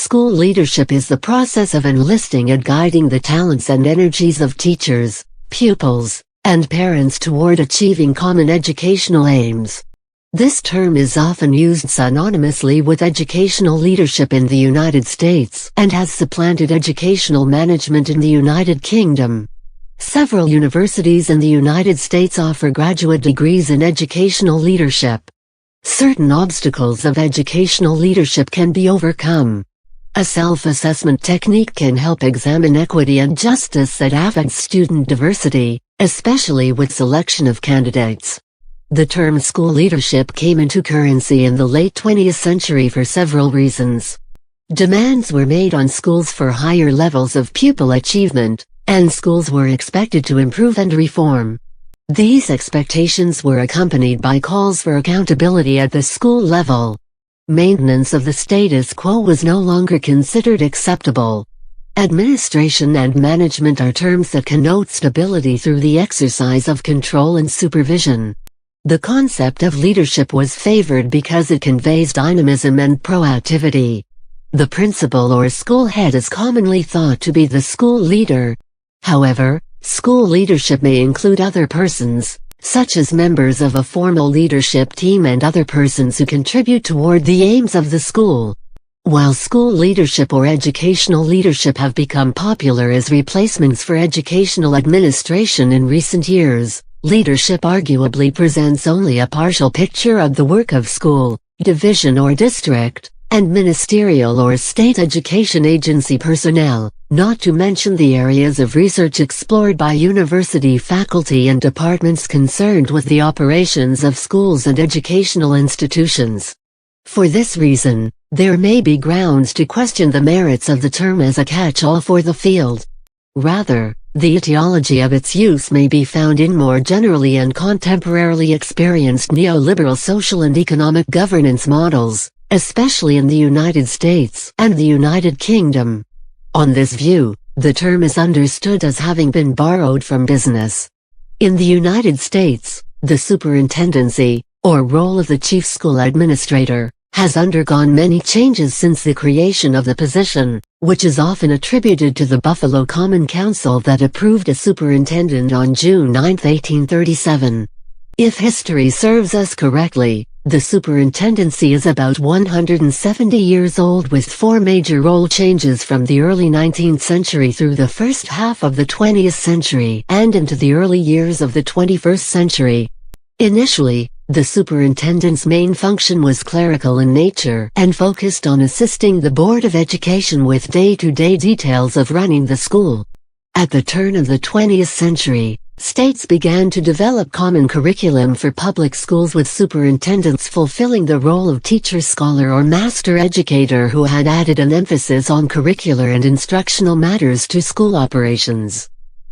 School leadership is the process of enlisting and guiding the talents and energies of teachers, pupils, and parents toward achieving common educational aims. This term is often used synonymously with educational leadership in the United States and has supplanted educational management in the United Kingdom. Several universities in the United States offer graduate degrees in educational leadership. Certain obstacles of educational leadership can be overcome. A self-assessment technique can help examine equity and justice that affects student diversity, especially with selection of candidates. The term school leadership came into currency in the late 20th century for several reasons. Demands were made on schools for higher levels of pupil achievement, and schools were expected to improve and reform. These expectations were accompanied by calls for accountability at the school level. Maintenance of the status quo was no longer considered acceptable. Administration and management are terms that connote stability through the exercise of control and supervision. The concept of leadership was favored because it conveys dynamism and proactivity. The principal or school head is commonly thought to be the school leader. However, school leadership may include other persons, such as members of a formal leadership team and other persons who contribute toward the aims of the school. While school leadership or educational leadership have become popular as replacements for educational administration in recent years, leadership arguably presents only a partial picture of the work of school, division or district, and ministerial or state education agency personnel, not to mention the areas of research explored by university faculty and departments concerned with the operations of schools and educational institutions. For this reason, there may be grounds to question the merits of the term as a catch-all for the field. Rather, the etiology of its use may be found in more generally and contemporarily experienced neoliberal social and economic governance models, especially in the United States and the United Kingdom. On this view, the term is understood as having been borrowed from business. In the United States, the superintendency, or role of the chief school administrator, has undergone many changes since the creation of the position, which is often attributed to the Buffalo Common Council that approved a superintendent on June 9, 1837. If history serves us correctly, the superintendency is about 170 years old with four major role changes from the early 19th century through the first half of the 20th century and into the early years of the 21st century. Initially, the superintendent's main function was clerical in nature and focused on assisting the Board of Education with day-to-day details of running the school. At the turn of the 20th century, states began to develop common curriculum for public schools with superintendents fulfilling the role of teacher scholar or master educator who had added an emphasis on curricular and instructional matters to school operations.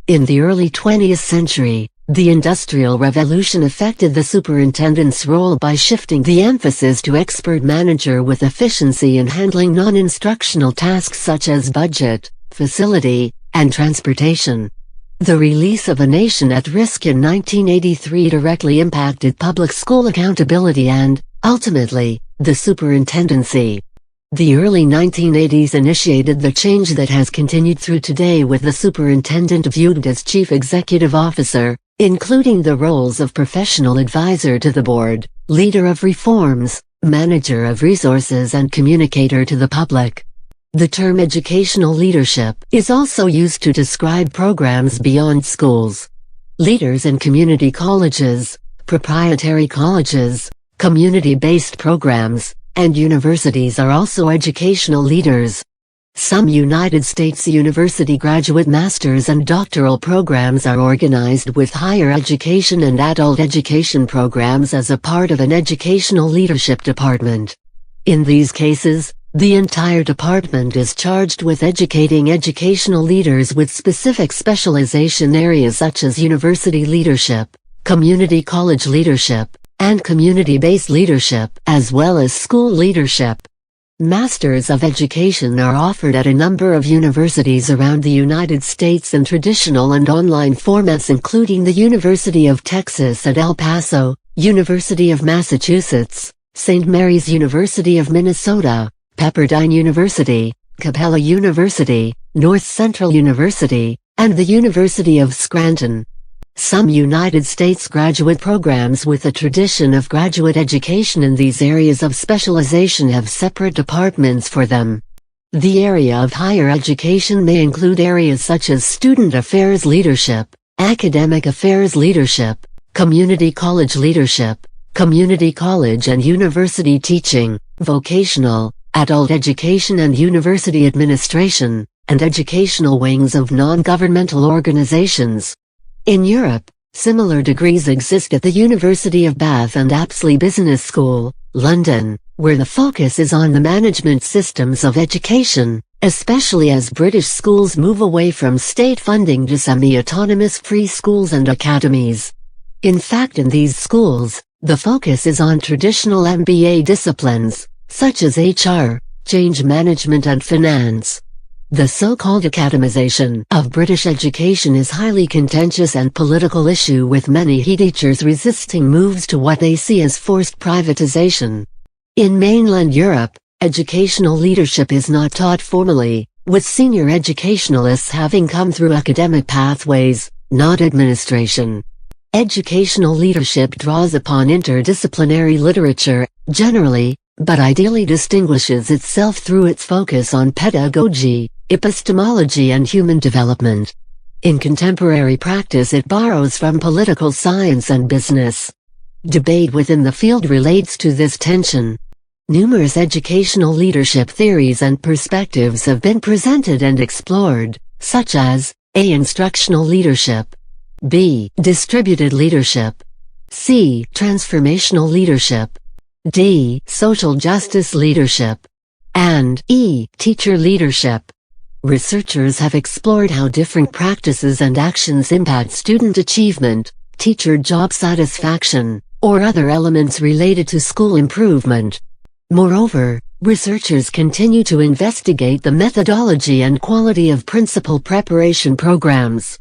In the early 20th century, the Industrial Revolution affected the superintendent's role by shifting the emphasis to expert manager with efficiency in handling non-instructional tasks such as budget, facility, and transportation. The release of A Nation at Risk in 1983 directly impacted public school accountability and, ultimately, the superintendency. The early 1980s initiated the change that has continued through today with the superintendent viewed as chief executive officer, including the roles of professional advisor to the board, leader of reforms, manager of resources and communicator to the public. The term educational leadership is also used to describe programs beyond schools. Leaders in community colleges, proprietary colleges, community-based programs, and universities are also educational leaders. Some United States university graduate master's and doctoral programs are organized with higher education and adult education programs as a part of an educational leadership department. In these cases, the entire department is charged with educating educational leaders with specific specialization areas such as university leadership, community college leadership, and community-based leadership, as well as school leadership. Masters of Education are offered at a number of universities around the United States in traditional and online formats including the University of Texas at El Paso, University of Massachusetts, St. Mary's University of Minnesota, Pepperdine University, Capella University, North Central University, and the University of Scranton. Some United States graduate programs with a tradition of graduate education in these areas of specialization have separate departments for them. The area of higher education may include areas such as student affairs leadership, academic affairs leadership, community college leadership, community college and university teaching, vocational, adult education and university administration, and educational wings of non-governmental organizations. In Europe, similar degrees exist at the University of Bath and Apsley Business School, London, where the focus is on the management systems of education, especially as British schools move away from state funding to semi-autonomous free schools and academies. In fact, in these schools, the focus is on traditional MBA disciplines, such as HR, change management and finance. The so-called academization of British education is highly contentious and political issue, with many teachers resisting moves to what they see as forced privatization. In mainland Europe, educational leadership is not taught formally, with senior educationalists having come through academic pathways, not administration. Educational leadership draws upon interdisciplinary literature, generally, but ideally distinguishes itself through its focus on pedagogy, epistemology and human development. In contemporary practice, it borrows from political science and business. Debate within the field relates to this tension. Numerous educational leadership theories and perspectives have been presented and explored, such as A. Instructional leadership, B. Distributed leadership, C. Transformational leadership, D. Social justice leadership, and E. Teacher leadership. Researchers have explored how different practices and actions impact student achievement, teacher job satisfaction, or other elements related to school improvement. Moreover, researchers continue to investigate the methodology and quality of principal preparation programs.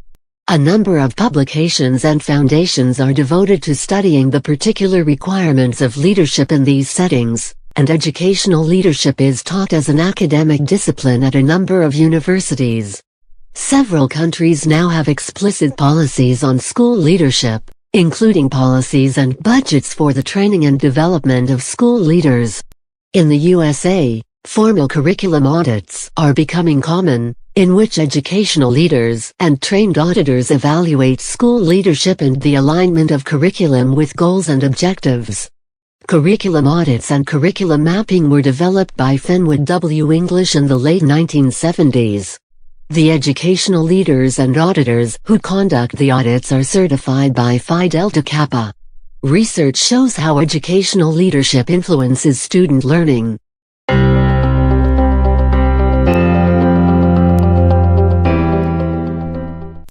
A number of publications and foundations are devoted to studying the particular requirements of leadership in these settings, and educational leadership is taught as an academic discipline at a number of universities. Several countries now have explicit policies on school leadership, including policies and budgets for the training and development of school leaders. In the USA, formal curriculum audits are becoming common, in which educational leaders and trained auditors evaluate school leadership and the alignment of curriculum with goals and objectives. Curriculum audits and curriculum mapping were developed by Fenwick W. English in the late 1970s. The educational leaders and auditors who conduct the audits are certified by Phi Delta Kappa. Research shows how educational leadership influences student learning,